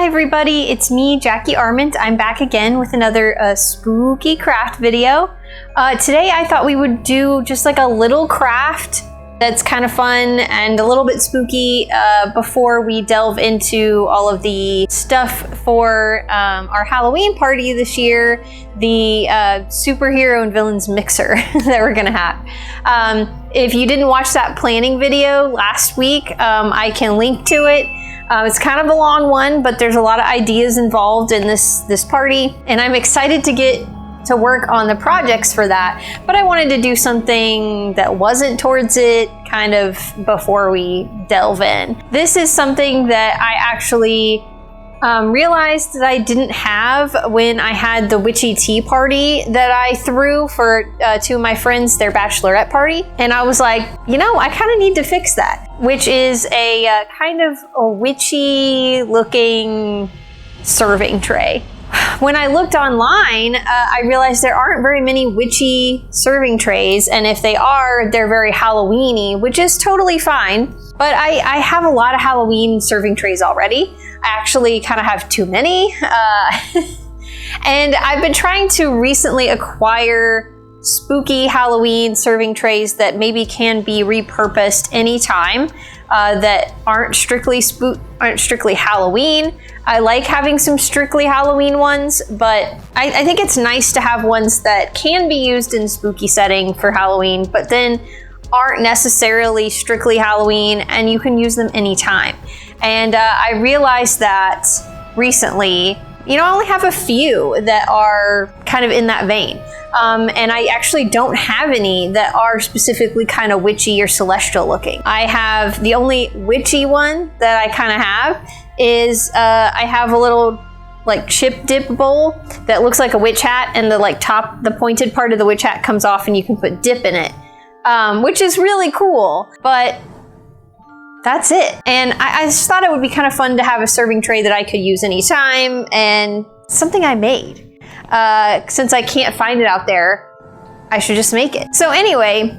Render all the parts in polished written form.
Hi everybody, it's me, Jackie Arment. I'm back again with another spooky craft video. Today I thought we would do just like a little craft that's kind of fun and a little bit spooky before we delve into all of the stuff for our Halloween party this year, the superhero and villains mixer that we're gonna have. If you didn't watch that planning video last week, I can link to it. It's kind of a long one, but there's a lot of ideas involved in this party, and I'm excited to get to work on the projects for that. But I wanted to do something that wasn't towards it kind of before we delve in. This is something that I actually realized that I didn't have when I had the Witchy tea party that I threw for two of my friends, their bachelorette party. And I was like, you know, I kind of need to fix that, which is a kind of a witchy looking serving tray. When I looked online, I realized there aren't very many witchy serving trays, and if they are, they're very Halloween-y, which is totally fine. But I have a lot of Halloween serving trays already. I actually kind of have too many. And I've been trying to recently acquire spooky Halloween serving trays that maybe can be repurposed anytime, that aren't strictly Halloween. I like having some strictly Halloween ones, but I think it's nice to have ones that can be used in spooky setting for Halloween, but then aren't necessarily strictly Halloween, and you can use them anytime. And I realized that recently, you know, I only have a few that are kind of in that vein. And I actually don't have any that are specifically kind of witchy or celestial looking. I have the only witchy one that I kind of have is I have a little like chip dip bowl that looks like a witch hat, and the pointed part of the witch hat comes off and you can put dip in it, which is really cool, but that's it. And I just thought it would be kind of fun to have a serving tray that I could use anytime, and something I made. Since I can't find it out there, I should just make it. So anyway,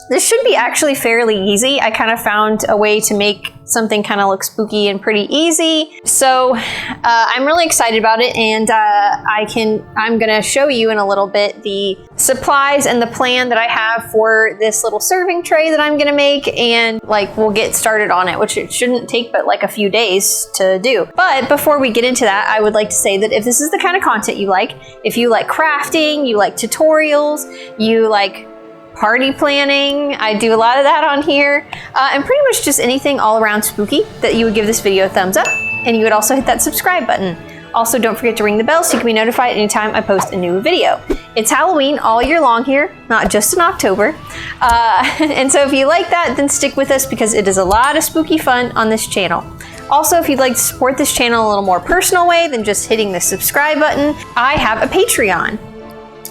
this should be actually fairly easy. I kind of found a way to make something kind of look spooky and pretty easy. So I'm really excited about it, and I'm gonna show you in a little bit the supplies and the plan that I have for this little serving tray that I'm gonna make, and like we'll get started on it, which it shouldn't take but like a few days to do. But before we get into that, I would like to say that if this is the kind of content you like, if you like crafting, you like tutorials, you like party planning, I do a lot of that on here, and pretty much just anything all around spooky, that you would give this video a thumbs up, and you would also hit that subscribe button. Also, don't forget to ring the bell so you can be notified anytime I post a new video. It's Halloween all year long here, not just in October. And so if you like that, then stick with us because it is a lot of spooky fun on this channel. Also, if you'd like to support this channel in a little more personal way than just hitting the subscribe button, I have a Patreon.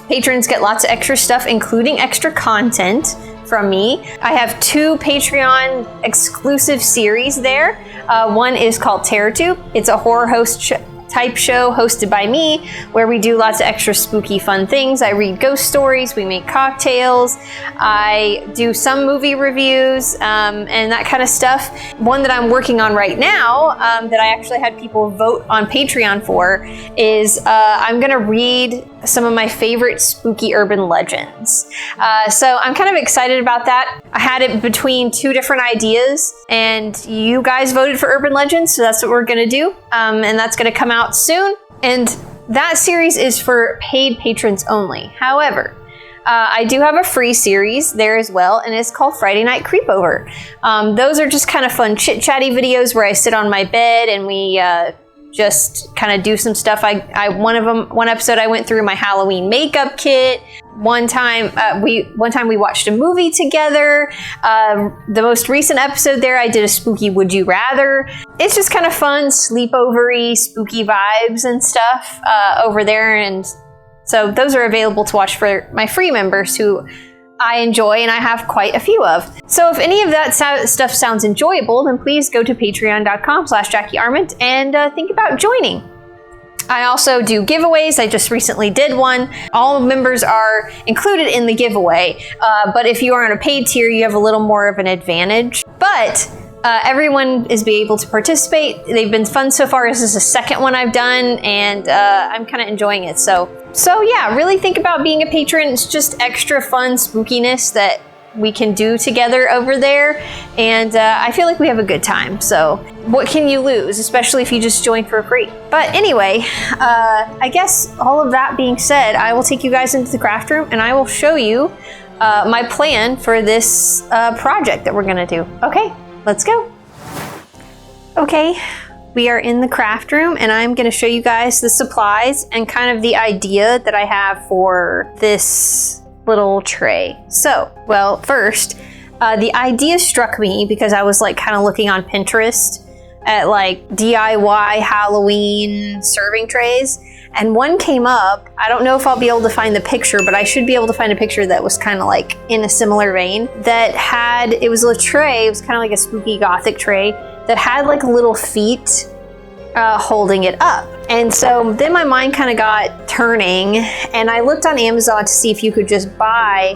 Patrons get lots of extra stuff, including extra content from me. I have two Patreon exclusive series there. One is called TerrorTube. It's a horror host type show hosted by me, where we do lots of extra spooky fun things. I read ghost stories, we make cocktails, I do some movie reviews, and that kind of stuff. One that I'm working on right now, that I actually had people vote on Patreon for, is I'm gonna read some of my favorite spooky urban legends. So I'm kind of excited about that. I had it between two different ideas, and you guys voted for urban legends, so that's what we're gonna do, and that's gonna come out soon. And that series is for paid patrons only. However, I do have a free series there as well, and it's called Friday Night Creepover. Those are just kind of fun chit-chatty videos where I sit on my bed and we just kind of do some stuff. One episode I went through my Halloween makeup kit. One time we watched a movie together. The most recent episode there, I did a spooky Would You Rather. It's just kind of fun, sleepover-y, spooky vibes and stuff over there. And so those are available to watch for my free members who I enjoy, and I have quite a few of. So if any of that stuff sounds enjoyable, then please go to patreon.com/JackieArment and think about joining. I also do giveaways. I just recently did one. All members are included in the giveaway, but if you are on a paid tier, you have a little more of an advantage. But everyone is be able to participate. They've been fun so far. This is the second one I've done, and I'm kind of enjoying it. So yeah, really think about being a patron. It's just extra fun spookiness that we can do together over there, and I feel like we have a good time. So what can you lose, especially if you just join for free? But anyway, I guess all of that being said, I will take you guys into the craft room and I will show you my plan for this project that we're gonna do. Okay, let's go. Okay, we are in the craft room and I'm gonna show you guys the supplies and kind of the idea that I have for this little tray. So, well, first, the idea struck me because I was like kind of looking on Pinterest at like DIY Halloween serving trays, and one came up. I don't know if I'll be able to find the picture, but I should be able to find a picture that was kind of like in a similar vein, that had, it was a tray, it was kind of like a spooky gothic tray that had like little feet holding it up. And so then my mind kind of got turning, and I looked on Amazon to see if you could just buy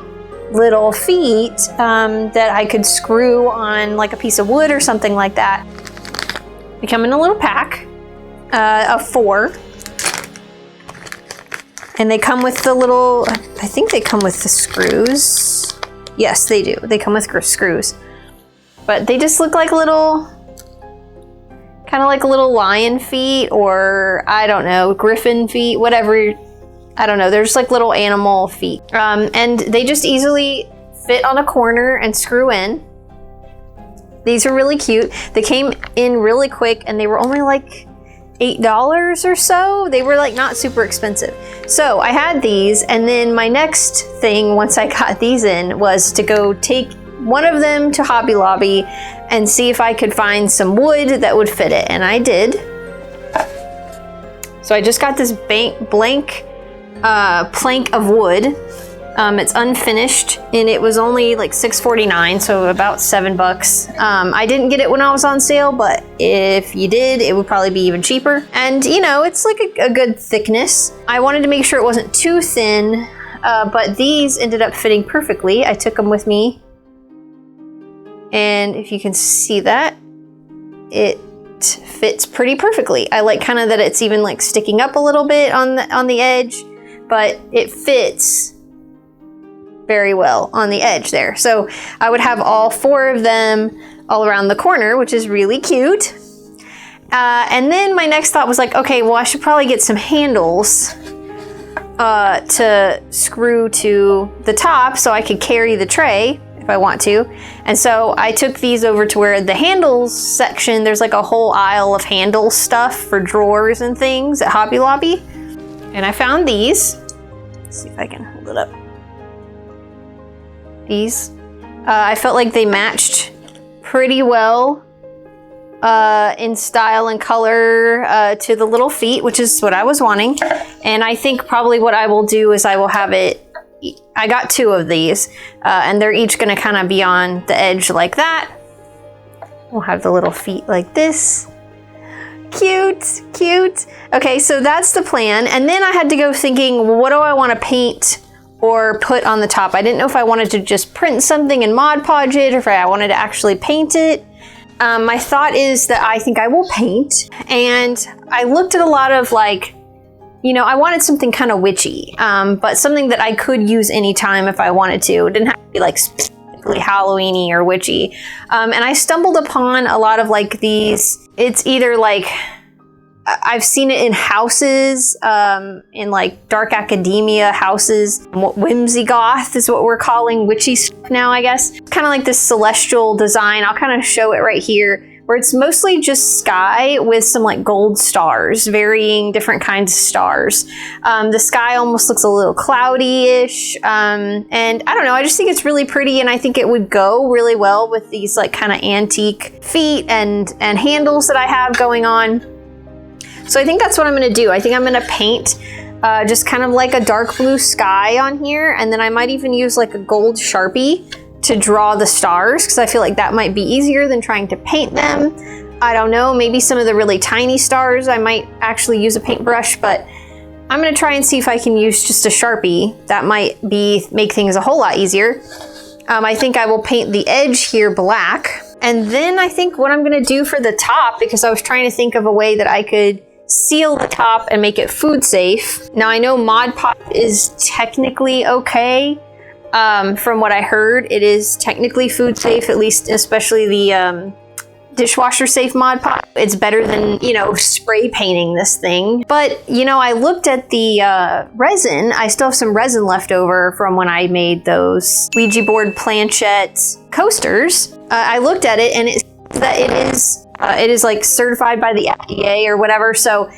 little feet that I could screw on like a piece of wood or something like that. They come in a little pack of 4. And they come with the little, I think they come with the screws. Yes, they do. They come with screws. But they just look like little, kind of like little lion feet, or I don't know, griffin feet, whatever. I don't know. They're just like little animal feet. And they just easily fit on a corner and screw in. These are really cute. They came in really quick and they were only like $8 or so. They were like not super expensive. So I had these, and then my next thing once I got these in was to go take one of them to Hobby Lobby and see if I could find some wood that would fit it, and I did. So I just got this blank plank of wood. It's unfinished, and it was only like $6.49, so about $7. I didn't get it when I was on sale, but if you did, it would probably be even cheaper. And you know, it's like a good thickness. I wanted to make sure it wasn't too thin, but these ended up fitting perfectly. I took them with me, and if you can see that, it fits pretty perfectly. I like kind of that it's even like sticking up a little bit on the edge, but it fits very well on the edge there. So I would have all 4 of them all around the corner, which is really cute. And then my next thought was like, okay, well, I should probably get some handles to screw to the top so I could carry the tray if I want to. And so I took these over to where the handles section, there's like a whole aisle of handle stuff for drawers and things at Hobby Lobby. And I found these. Let's see if I can hold it up. These. I felt like they matched pretty well in style and color to the little feet, which is what I was wanting. And I think probably what I will do is I will have it, I got 2 of these, and they're each gonna kind of be on the edge like that. We'll have the little feet like this. Cute, cute. Okay, so that's the plan. And then I had to go thinking, well, what do I want to paint or put on the top? I didn't know if I wanted to just print something and Mod Podge it, or if I wanted to actually paint it. My thought is that I think I will paint, and I looked at a lot of like, you know, I wanted something kind of witchy, but something that I could use anytime if I wanted to. It didn't have to be like specifically Halloween-y or witchy. And I stumbled upon a lot of like these, it's either like, I've seen it in houses, in like dark academia houses. Whimsy goth is what we're calling witchy stuff now, I guess. Kind of like this celestial design. I'll kind of show it right here, where it's mostly just sky with some like gold stars, varying different kinds of stars. The sky almost looks a little cloudy-ish. And I don't know, I just think it's really pretty, and I think it would go really well with these like kind of antique feet and handles that I have going on. So I think that's what I'm gonna do. I think I'm gonna paint just kind of like a dark blue sky on here, and then I might even use like a gold Sharpie to draw the stars, because I feel like that might be easier than trying to paint them. I don't know, maybe some of the really tiny stars I might actually use a paintbrush, but I'm gonna try and see if I can use just a Sharpie. That might make things a whole lot easier. I think I will paint the edge here black, And then I think what I'm gonna do for the top, because I was trying to think of a way that I could seal the top and make it food safe. Now I know Mod Podge is technically okay. From what I heard, it is technically food safe, at least especially the dishwasher safe Mod Podge. It's better than, you know, spray painting this thing. But, you know, I looked at the resin. I still have some resin left over from when I made those Ouija board planchette coasters. I looked at it and it says that it is like certified by the FDA or whatever. So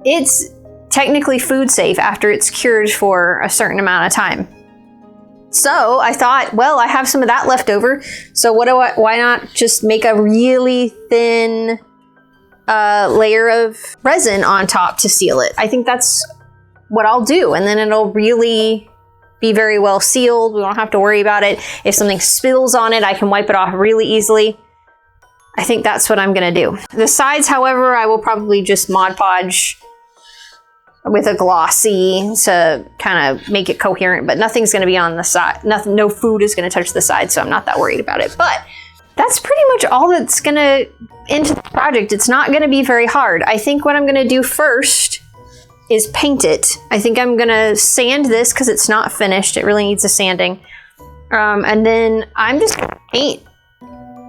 it's technically food safe after it's cured for a certain amount of time. So I thought, well, I have some of that left over. So why not just make a really thin layer of resin on top to seal it? I think that's what I'll do. And then it'll really be very well sealed. We don't have to worry about it. If something spills on it, I can wipe it off really easily. I think that's what I'm gonna do. The sides, however, I will probably just Mod Podge with a glossy to kind of make it coherent, but nothing's going to be on the side. No food is going to touch the side, so I'm not that worried about it. But that's pretty much all that's going to into the project. It's not going to be very hard. I think what I'm going to do first is paint it. I think I'm going to sand this because it's not finished. It really needs a sanding. And then I'm just going to paint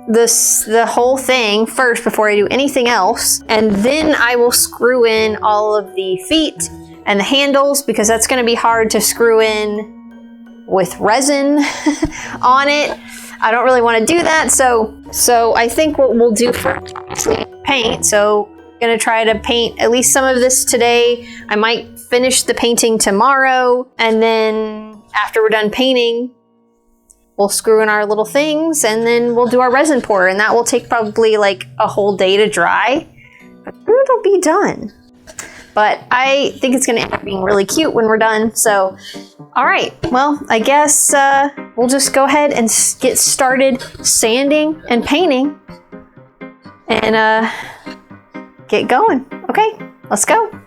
the whole thing first before I do anything else, and then I will screw in all of the feet and the handles, because that's going to be hard to screw in with resin on it. I don't really want to do that, so I think what we'll do first is paint. So I'm going to try to paint at least some of this today. I might finish the painting tomorrow, and then after we're done painting, we'll screw in our little things, and then we'll do our resin pour, and that will take probably like a whole day to dry, but it'll be done. But I think it's gonna end up being really cute when we're done. So, all right, well, I guess we'll just go ahead and get started sanding and painting and get going. Okay, let's go.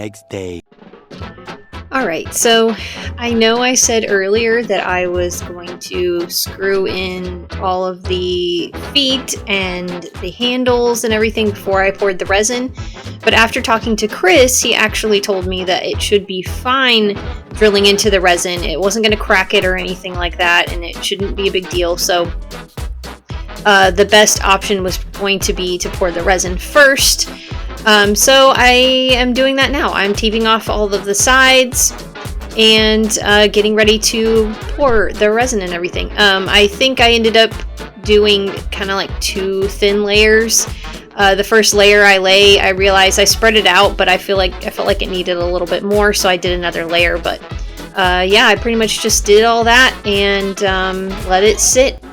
next day. Alright, so I know I said earlier that I was going to screw in all of the feet and the handles and everything before I poured the resin, but after talking to Chris, he actually told me that it should be fine drilling into the resin. It wasn't going to crack it or anything like that, and it shouldn't be a big deal, so the best option was going to be to pour the resin first. So I am doing that now. I'm taping off all of the sides and getting ready to pour the resin and everything. I think I ended up doing kind of like 2 thin layers. The first layer I realized I spread it out, but I felt like it needed a little bit more, so I did another layer. But yeah, I pretty much just did all that and let it sit.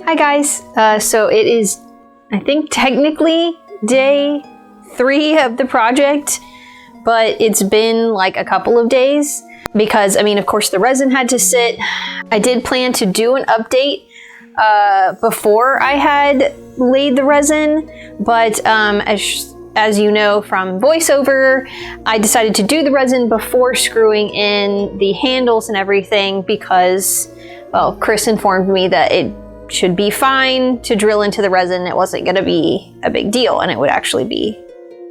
Hi guys, so it is, I think technically day 3 of the project, but it's been like a couple of days because, I mean, of course the resin had to sit. I did plan to do an update before I had laid the resin, but as you know from voiceover, I decided to do the resin before screwing in the handles and everything because, well, Chris informed me that it should be fine to drill into the resin. It wasn't going to be a big deal, and it would actually be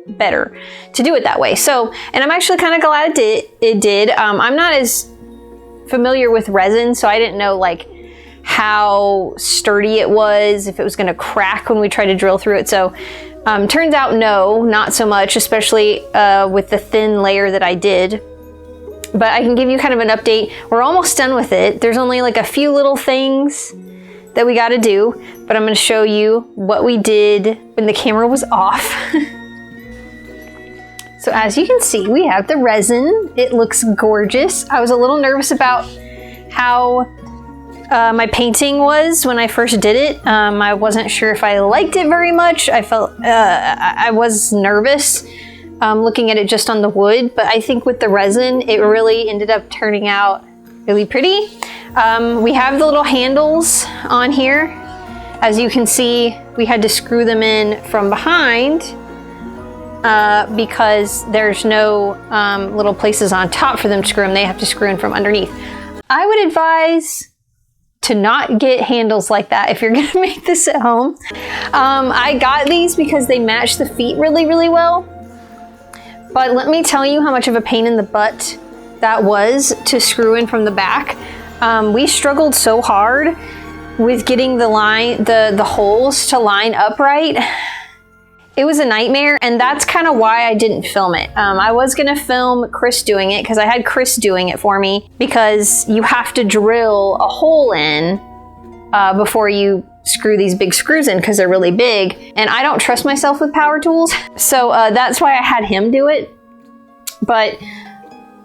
better to do it that way. So, and I'm actually kind of glad it did. I'm not as familiar with resin, so I didn't know like how sturdy it was, if it was going to crack when we tried to drill through it. So turns out no, not so much, especially with the thin layer that I did. But I can give you kind of an update. We're almost done with it. There's only like a few little things that we got to do, but I'm going to show you what we did when the camera was off. So as you can see, we have the resin. It looks gorgeous. I was a little nervous about how my painting was when I first did it. I wasn't sure if I liked it very much. I felt I was nervous looking at it just on the wood, but I think with the resin, it really ended up turning out really pretty. We have the little handles on here. As you can see, we had to screw them in from behind because there's no little places on top for them to screw in. They have to screw in from underneath. I would advise to not get handles like that if you're gonna make this at home. I got these because they match the feet really, really well. But let me tell you how much of a pain in the butt that was to screw in from the back. We struggled so hard with getting the holes to line up right. It was a nightmare, and that's kind of why I didn't film it. I was gonna film Chris doing it because I had Chris doing it for me, because you have to drill a hole in before you screw these big screws in because they're really big, and I don't trust myself with power tools. So that's why I had him do it. But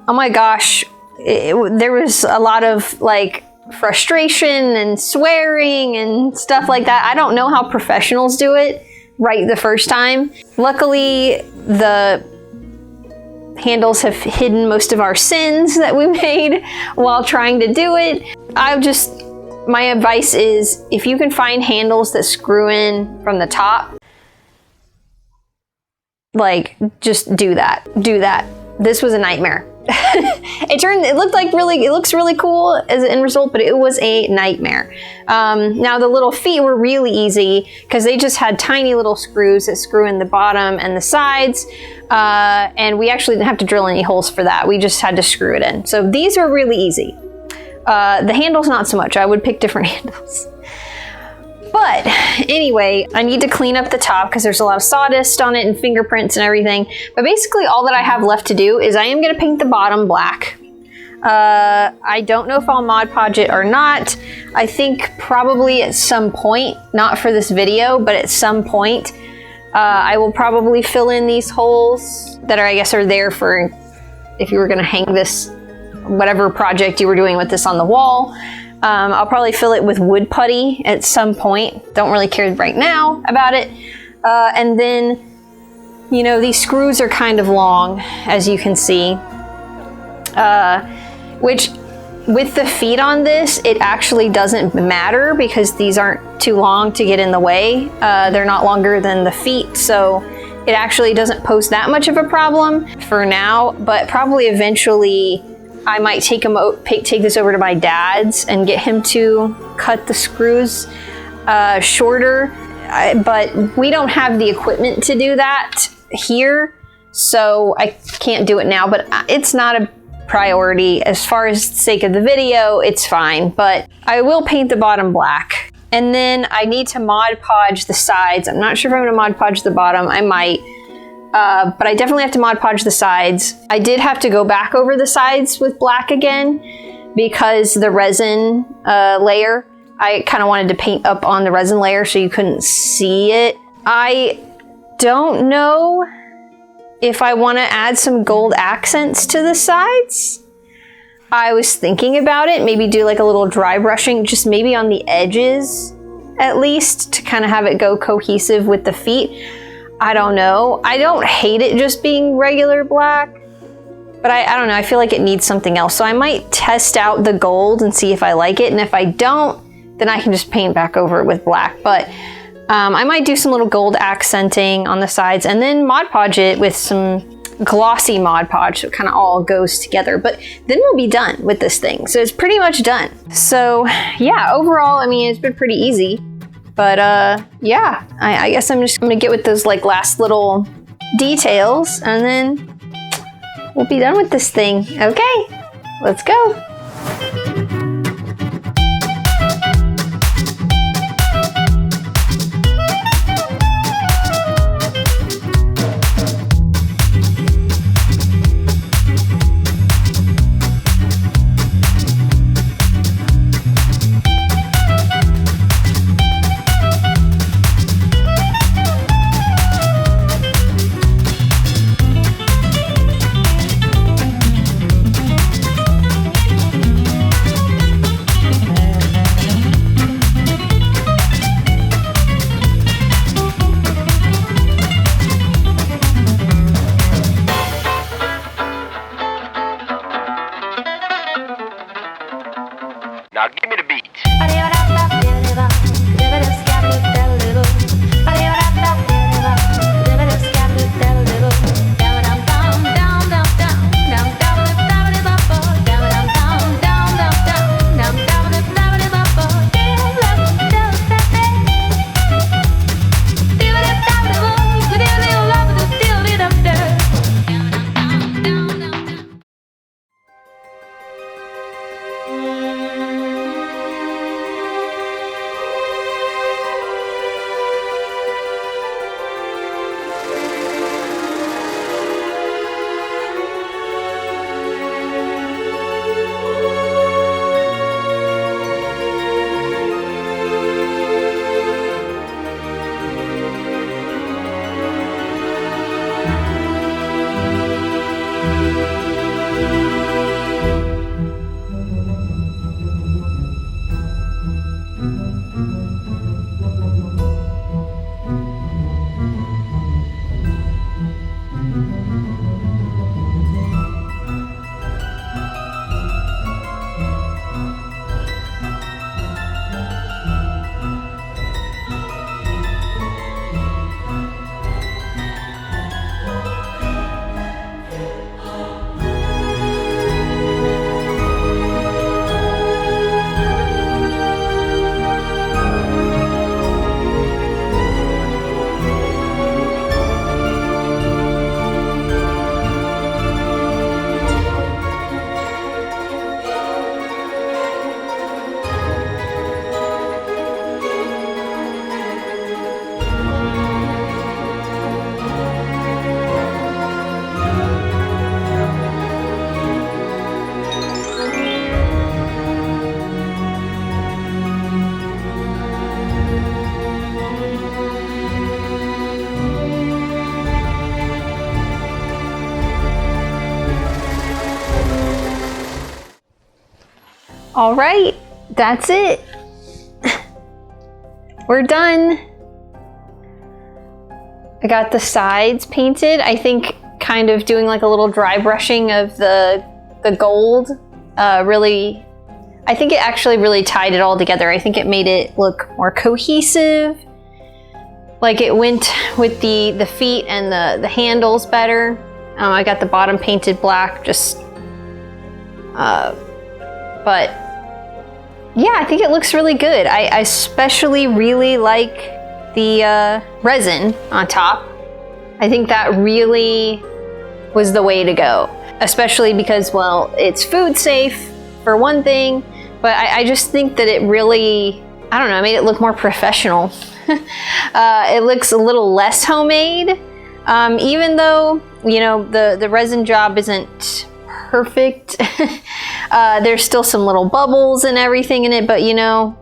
oh my gosh, there was a lot of like frustration and swearing and stuff like that. I don't know how professionals do it right the first time. Luckily, the handles have hidden most of our sins that we made while trying to do it. I just my advice is if you can find handles that screw in from the top, like just do that. Do that. This was a nightmare. It looks really cool as an end result, but it was a nightmare. Now the little feet were really easy because they just had tiny little screws that screw in the bottom and the sides. And we actually didn't have to drill any holes for that. We just had to screw it in. So these were really easy. The handles, not so much. I would pick different handles. But anyway, I need to clean up the top because there's a lot of sawdust on it and fingerprints and everything. But basically all that I have left to do is I am going to paint the bottom black. I don't know if I'll Mod Podge it or not. I think probably at some point, not for this video, but at some point, I will probably fill in these holes that I guess are there for if you were going to hang this, whatever project you were doing with this on the wall. I'll probably fill it with wood putty at some point. Don't really care right now about it. And then, you know, these screws are kind of long, as you can see. Which, with the feet on this, it actually doesn't matter because these aren't too long to get in the way. They're not longer than the feet, so it actually doesn't pose that much of a problem for now, but probably eventually I might take this over to my dad's and get him to cut the screws shorter, but we don't have the equipment to do that here, so I can't do it now, but it's not a priority. As far as the sake of the video, it's fine, but I will paint the bottom black. And then I need to Mod Podge the sides. I'm not sure if I'm gonna Mod Podge the bottom. I might. But I definitely have to Mod Podge the sides. I did have to go back over the sides with black again because the resin layer, I kind of wanted to paint up on the resin layer so you couldn't see it. I don't know if I want to add some gold accents to the sides. I was thinking about it, maybe do like a little dry brushing, just maybe on the edges at least, to kind of have it go cohesive with the feet. I don't know. I don't hate it just being regular black, but I don't know. I feel like it needs something else. So I might test out the gold and see if I like it. And if I don't, then I can just paint back over it with black. But I might do some little gold accenting on the sides and then Mod Podge it with some glossy Mod Podge so it kind of all goes together. But then we'll be done with this thing. So it's pretty much done. So yeah, overall, I mean, it's been pretty easy. But yeah, I guess I'm just gonna get with those like last little details and then we'll be done with this thing. Okay, let's go. All right, that's it. We're done. I got the sides painted. I think kind of doing like a little dry brushing of the gold really, I think it actually really tied it all together. I think it made it look more cohesive. Like it went with the feet and the handles better. I got the bottom painted black, just, but yeah, I think it looks really good. I especially really like the resin on top. I think that really was the way to go, especially because, well, it's food safe for one thing, but I just think that it really, I don't know, made it look more professional. It looks a little less homemade, even though, you know, the resin job isn't perfect. There's still some little bubbles and everything in it, but you know,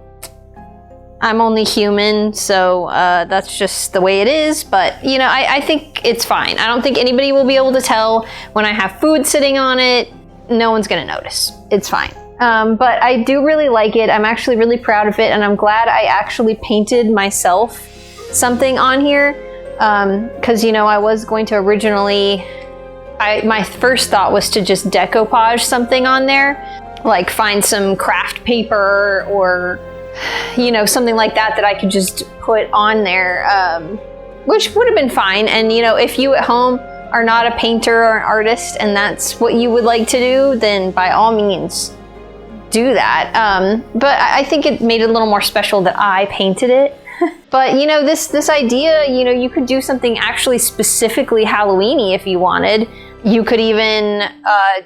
I'm only human, so that's just the way it is. But you know, I think it's fine. I don't think anybody will be able to tell when I have food sitting on it. No one's gonna notice. It's fine. But I do really like it. I'm actually really proud of it, and I'm glad I actually painted myself something on here, because you know, I was going to originally, my first thought was to just decoupage something on there, like find some craft paper or, you know, something like that I could just put on there, which would have been fine. And you know, if you at home are not a painter or an artist and that's what you would like to do, then by all means do that. But I think it made it a little more special that I painted it. But you know, this idea, you know, you could do something actually specifically Halloween-y if you wanted. You could even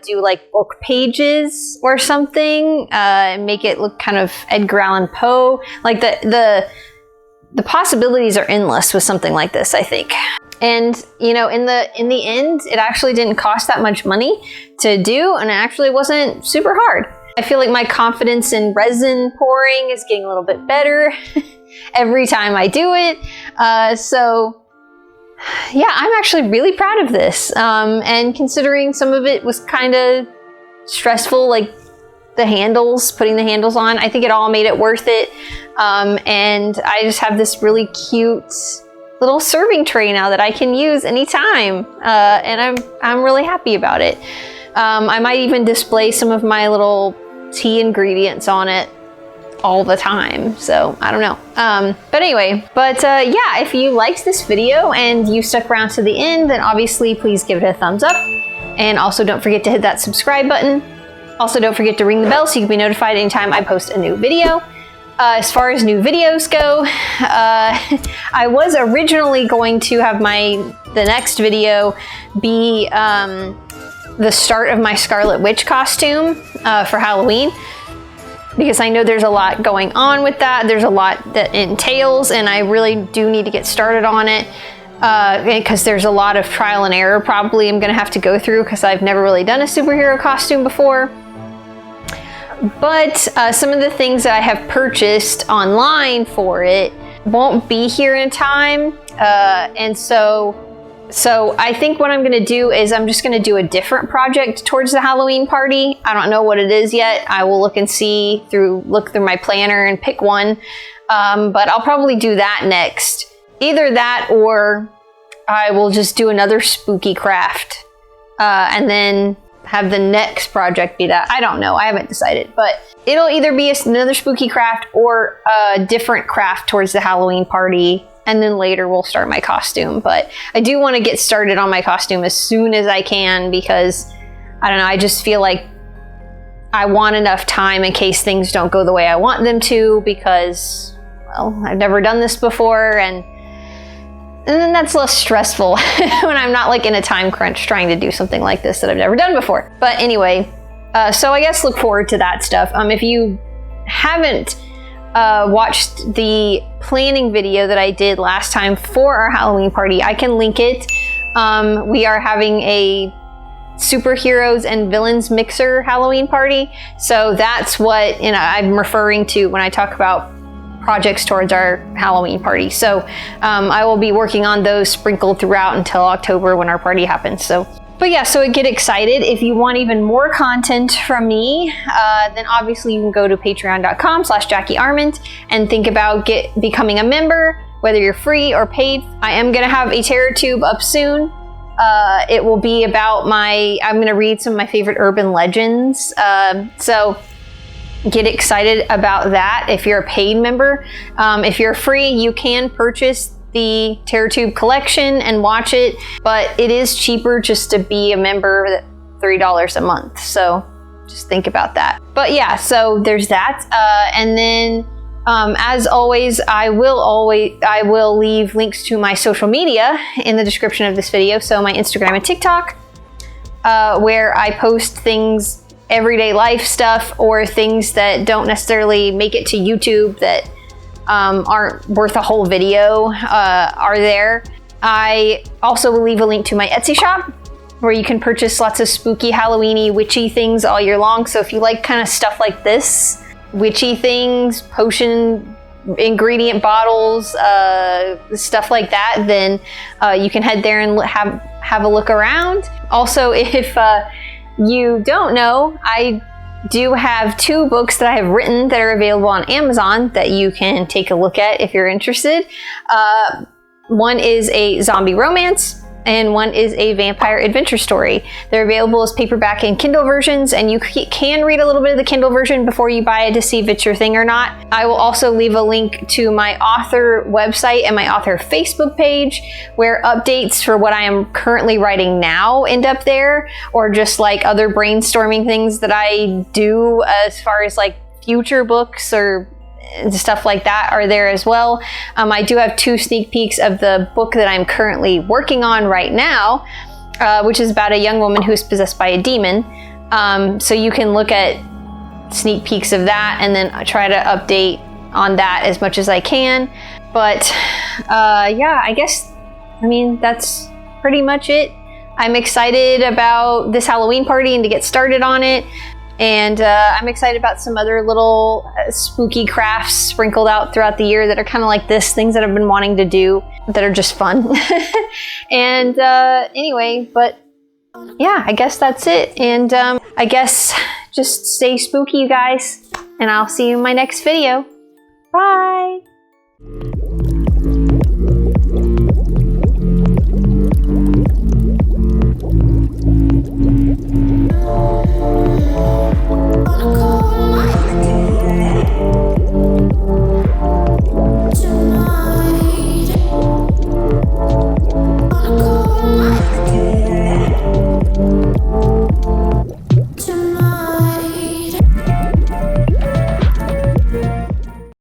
do like book pages or something, and make it look kind of Edgar Allan Poe. Like the possibilities are endless with something like this, I think. And you know, in the end, it actually didn't cost that much money to do, and it actually wasn't super hard. I feel like my confidence in resin pouring is getting a little bit better every time I do it. So yeah, I'm actually really proud of this. And considering some of it was kind of stressful, like the handles, putting the handles on, I think it all made it worth it. And I just have this really cute little serving tray now that I can use anytime. And I'm really happy about it. I might even display some of my little tea ingredients on it all the time, so I don't know. But anyway, yeah, if you liked this video and you stuck around to the end, then obviously please give it a thumbs up, and also don't forget to hit that subscribe button. Also don't forget to ring the bell so you can be notified anytime I post a new video. As far as new videos go, I was originally going to have the next video be the start of my Scarlet Witch costume for Halloween, because I know there's a lot going on with that. There's a lot that entails, and I really do need to get started on it, because there's a lot of trial and error probably I'm gonna have to go through, because I've never really done a superhero costume before. But some of the things that I have purchased online for it won't be here in time, and so I think what I'm gonna do is I'm just gonna do a different project towards the Halloween party. I don't know what it is yet. I will look through my planner and pick one. But I'll probably do that next. Either that, or I will just do another spooky craft, and then have the next project be that. I don't know, I haven't decided, but it'll either be another spooky craft or a different craft towards the Halloween party. And then later we'll start my costume. But I do want to get started on my costume as soon as I can, because I don't know, I just feel like I want enough time in case things don't go the way I want them to, because, well, I've never done this before, and then that's less stressful when I'm not like in a time crunch trying to do something like this that I've never done before. But anyway, so I guess look forward to that stuff. If you haven't watched the planning video that I did last time for our Halloween party, I can link it. We are having a superheroes and villains mixer Halloween party, so that's what, you know, I'm referring to when I talk about projects towards our Halloween party. So I will be working on those sprinkled throughout until October when our party happens. So But yeah, so get excited. If you want even more content from me, then obviously you can go to patreon.com/JackieArment and think about becoming a member, whether you're free or paid. I am going to have a tarot tube up soon. It will be about I'm going to read some of my favorite urban legends. So get excited about that if you're a paid member. If you're free, you can purchase the tarot tube collection and watch it, but it is cheaper just to be a member, $3 a month. So just think about that. But yeah, so there's that. And then as always, I will leave links to my social media in the description of this video. So my Instagram and TikTok, where I post things, everyday life stuff, or things that don't necessarily make it to YouTube that aren't worth a whole video, are there. I also will leave a link to my Etsy shop, where you can purchase lots of spooky, Halloweeny, witchy things all year long. So if you like kind of stuff like this, witchy things, potion ingredient bottles, stuff like that, then you can head there and have a look around. Also, if you don't know, I do have 2 books that I have written that are available on Amazon that you can take a look at if you're interested. One is a zombie romance, and one is a vampire adventure story. They're available as paperback and Kindle versions, and you can read a little bit of the Kindle version before you buy it to see if it's your thing or not. I will also leave a link to my author website and my author Facebook page, where updates for what I am currently writing now end up there, or just like other brainstorming things that I do as far as like future books or stuff like that are there as well. I do have 2 sneak peeks of the book that I'm currently working on right now, which is about a young woman who is possessed by a demon. So you can look at sneak peeks of that and then try to update on that as much as I can. But yeah, I mean, that's pretty much it. I'm excited about this Halloween party and to get started on it. And I'm excited about some other little spooky crafts sprinkled out throughout the year that are kind of like this, things that I've been wanting to do that are just fun. And anyway, but yeah, I guess that's it. And I guess just stay spooky, you guys. And I'll see you in my next video. Bye!